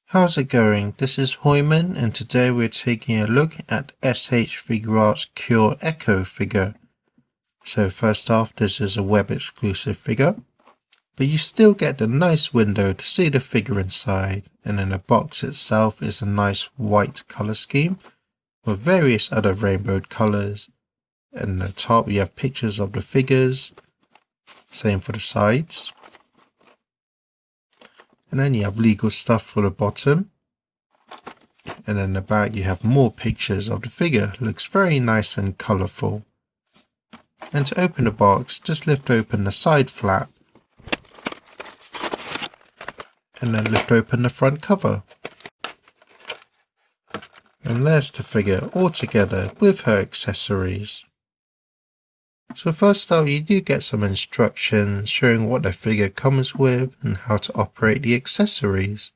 How's it going? This is Hoiman, and today we're taking a look at S.H.Figuarts Cure Echo figure. So first off, this is a web exclusive figure, but you still get the nice window to see the figure inside, and in the box itself is a nice white color scheme with various other rainbowed colors, and at the top you have pictures of the figures, same for the sides. And then you have legal stuff for the bottom. And then the back you have more pictures of the figure. Looks very nice and colourful. And to open the box, just lift open the side flap. And then lift open the front cover. And there's the figure all together with her accessories. So first up, you do get some instructions showing what the figure comes with and how to operate the accessories.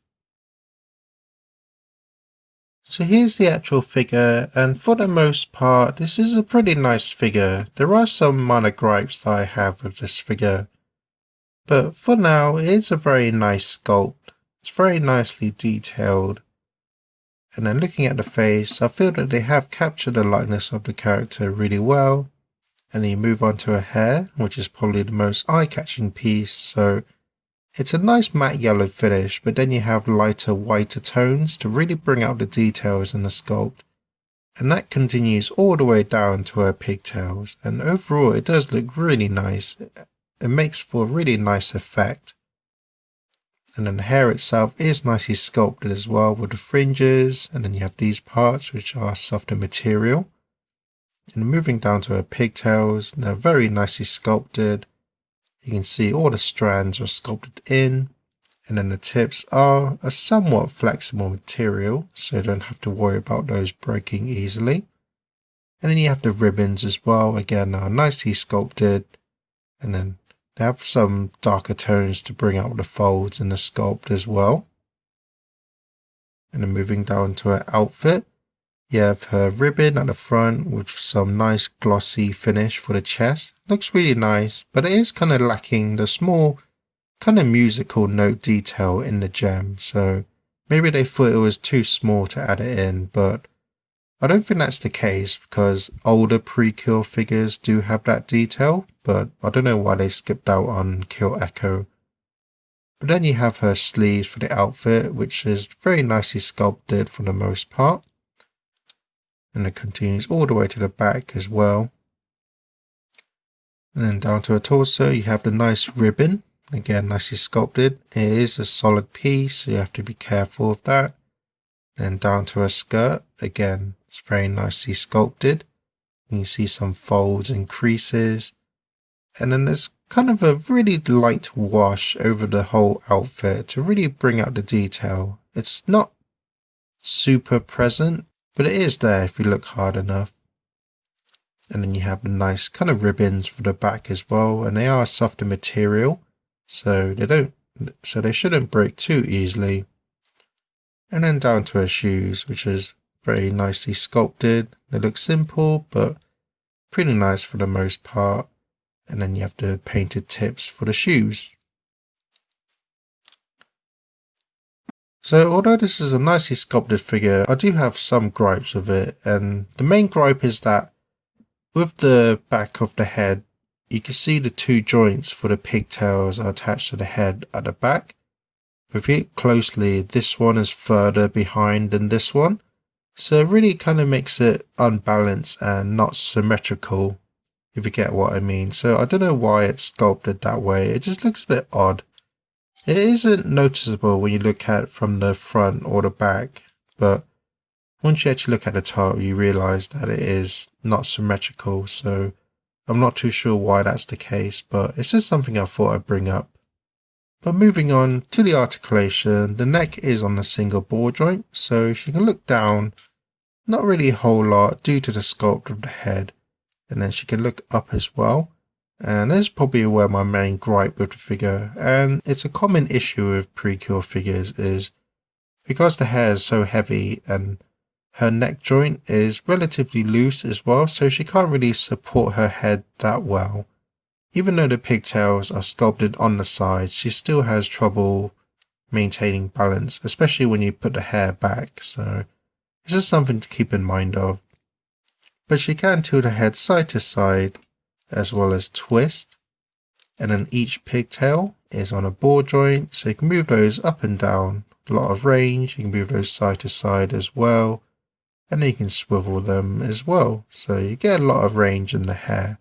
So here's the actual figure, and for the most part this is a pretty nice figure. There are some minor gripes that I have with this figure, but for now it's a very nice sculpt. It's very nicely detailed, and then looking at the face, I feel that they have captured the likeness of the character really well. And then you move on to her hair, which is probably the most eye-catching piece. So it's a nice matte yellow finish, but then you have lighter, whiter tones to really bring out the details in the sculpt. And that continues all the way down to her pigtails. And overall, it does look really nice. It makes for a really nice effect. And then the hair itself is nicely sculpted as well with the fringes. And then you have these parts, which are softer material. And moving down to her pigtails, they're very nicely sculpted. You can see all the strands are sculpted in, and then the tips are a somewhat flexible material, so you don't have to worry about those breaking easily. And then you have the ribbons as well, again are nicely sculpted, and then they have some darker tones to bring out the folds in the sculpt as well. And then moving down to her outfit. You have her ribbon at the front with some nice glossy finish for the chest. Looks really nice, but it is kind of lacking the small kind of musical note detail in the gem. So maybe they thought it was too small to add it in, but I don't think that's the case because older Precure figures do have that detail, but I don't know why they skipped out on Cure Echo. But then you have her sleeves for the outfit, which is very nicely sculpted for the most part. And it continues all the way to the back as well. And then down to her torso you have the nice ribbon, again nicely sculpted. It is a solid piece, so you have to be careful of that. Then down to her skirt, again it's very nicely sculpted. You can see some folds and creases. And then there's kind of a really light wash over the whole outfit to really bring out the detail. It's not super present, but it is there if you look hard enough. And then you have the nice kind of ribbons for the back as well, and they are a softer material, so they shouldn't break too easily. And then down to her shoes, which is very nicely sculpted. They look simple, but pretty nice for the most part. And then you have the painted tips for the shoes. So although this is a nicely sculpted figure, I do have some gripes with it, and the main gripe is that with the back of the head, you can see the two joints for the pigtails are attached to the head at the back. But if you look closely, this one is further behind than this one, so it really kind of makes it unbalanced and not symmetrical, if you get what I mean. So I don't know why it's sculpted that way, it just looks a bit odd. It isn't noticeable when you look at it from the front or the back, but once you actually look at the top, you realize that it is not symmetrical, so I'm not too sure why that's the case, but it's just something I thought I'd bring up. But moving on to the articulation, the neck is on a single ball joint, so she can look down, not really a whole lot due to the sculpt of the head, and then she can look up as well. And this is probably where my main gripe with the figure, and it's a common issue with Precure figures, is because the hair is so heavy and her neck joint is relatively loose as well, so she can't really support her head that well. Even though the pigtails are sculpted on the sides, she still has trouble maintaining balance, especially when you put the hair back, so it's just something to keep in mind of. But she can tilt her head side to side as well as twist, and then each pigtail is on a ball joint, so you can move those up and down, a lot of range. You can move those side to side as well, and then you can swivel them as well, so you get a lot of range in the hair.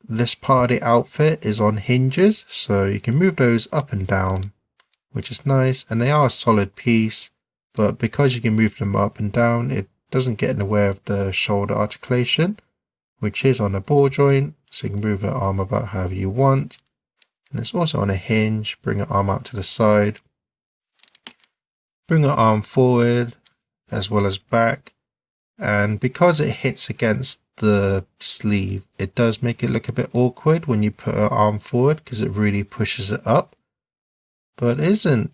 This part of the outfit is on hinges, so you can move those up and down, which is nice, and they are a solid piece, but because you can move them up and down, it doesn't get in the way of the shoulder articulation, which is on a ball joint, so you can move your arm about however you want. And it's also on a hinge. Bring your arm out to the side, bring your arm forward as well as back, and because it hits against the sleeve, it does make it look a bit awkward when you put her arm forward because it really pushes it up, but it isn't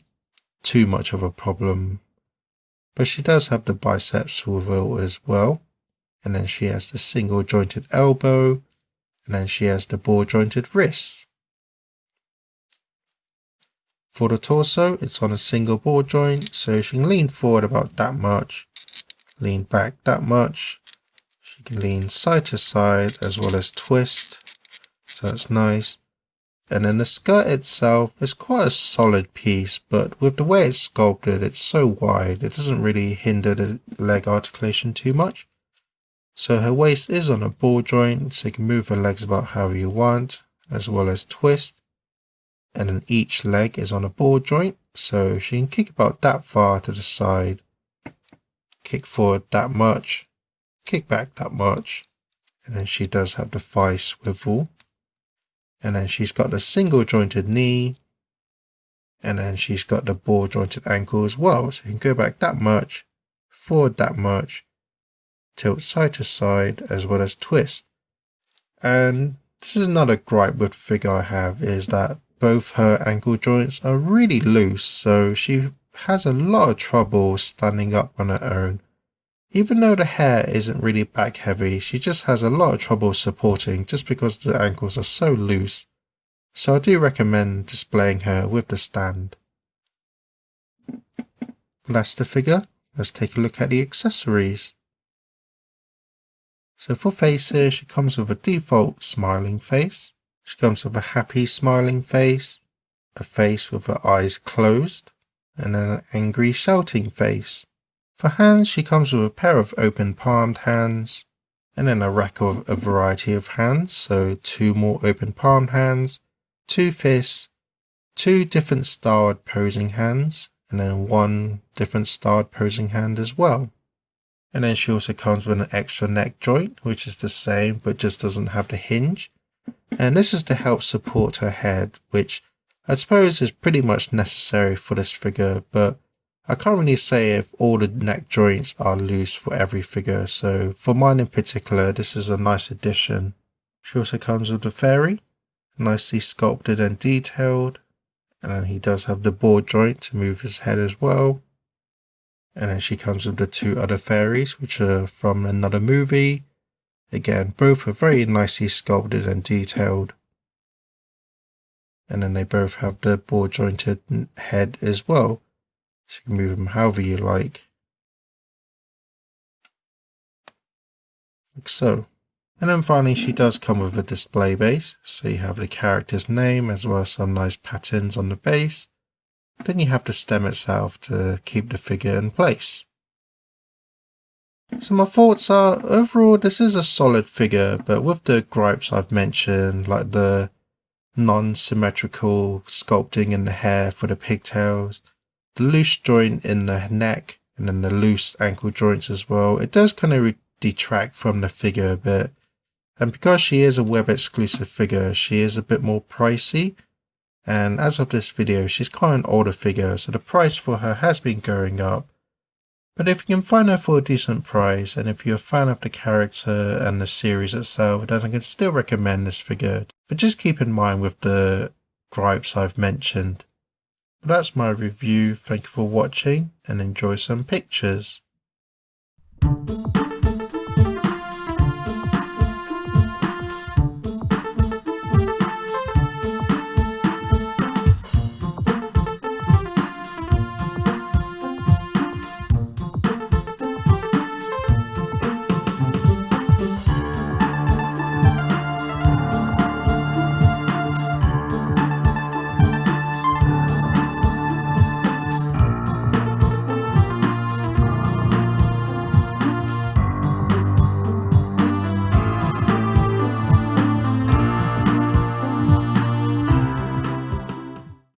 too much of a problem. But she does have the bicep swivel as well, and then she has the single jointed elbow, and then she has the ball jointed wrist. For the torso, it's on a single ball joint, so she can lean forward about that much, lean back that much. She can lean side to side as well as twist, so that's nice. And then the skirt itself is quite a solid piece, but with the way it's sculpted, it's so wide, it doesn't really hinder the leg articulation too much. So her waist is on a ball joint, so you can move her legs about however you want, as well as twist. And then each leg is on a ball joint, so she can kick about that far to the side, kick forward that much, kick back that much, and then she does have the thigh swivel. And then she's got the single jointed knee, and then she's got the ball jointed ankle as well, so you can go back that much, forward that much, tilt side to side as well as twist. And this is another gripe with the figure I have, is that both her ankle joints are really loose, so she has a lot of trouble standing up on her own. Even though the hair isn't really back heavy, she just has a lot of trouble supporting just because the ankles are so loose. So I do recommend displaying her with the stand. That's the figure. Let's take a look at the accessories. So for faces, she comes with a default smiling face. She comes with a happy smiling face, a face with her eyes closed, and then an angry shouting face. For hands, she comes with a pair of open palmed hands, and then a rack of a variety of hands, so 2 more open palmed hands, 2 fists, 2 different styled posing hands, and then 1 different styled posing hand as well. And then she also comes with an extra neck joint, which is the same but just doesn't have the hinge. And this is to help support her head, which I suppose is pretty much necessary for this figure, but I can't really say if all the neck joints are loose for every figure, so for mine in particular, this is a nice addition. She also comes with the fairy, nicely sculpted and detailed, and then he does have the ball joint to move his head as well. And then she comes with the 2 other fairies, which are from another movie. Again, both are very nicely sculpted and detailed. And then they both have the ball jointed head as well, so you can move them however you like so. And then finally she does come with a display base, so you have the character's name as well as some nice patterns on the base. Then you have the stem itself to keep the figure in place. So my thoughts are, overall this is a solid figure, but with the gripes I've mentioned, like the non-symmetrical sculpting in the hair for the pigtails, the loose joint in the neck, and then the loose ankle joints as well, it does kind of detract from the figure a bit. And because she is a web exclusive figure, she is a bit more pricey. And as of this video, she's quite an older figure, so the price for her has been going up. But if you can find her for a decent price, and if you're a fan of the character and the series itself, then I can still recommend this figure. But just keep in mind with the gripes I've mentioned. But that's my review. Thank you for watching and enjoy some pictures.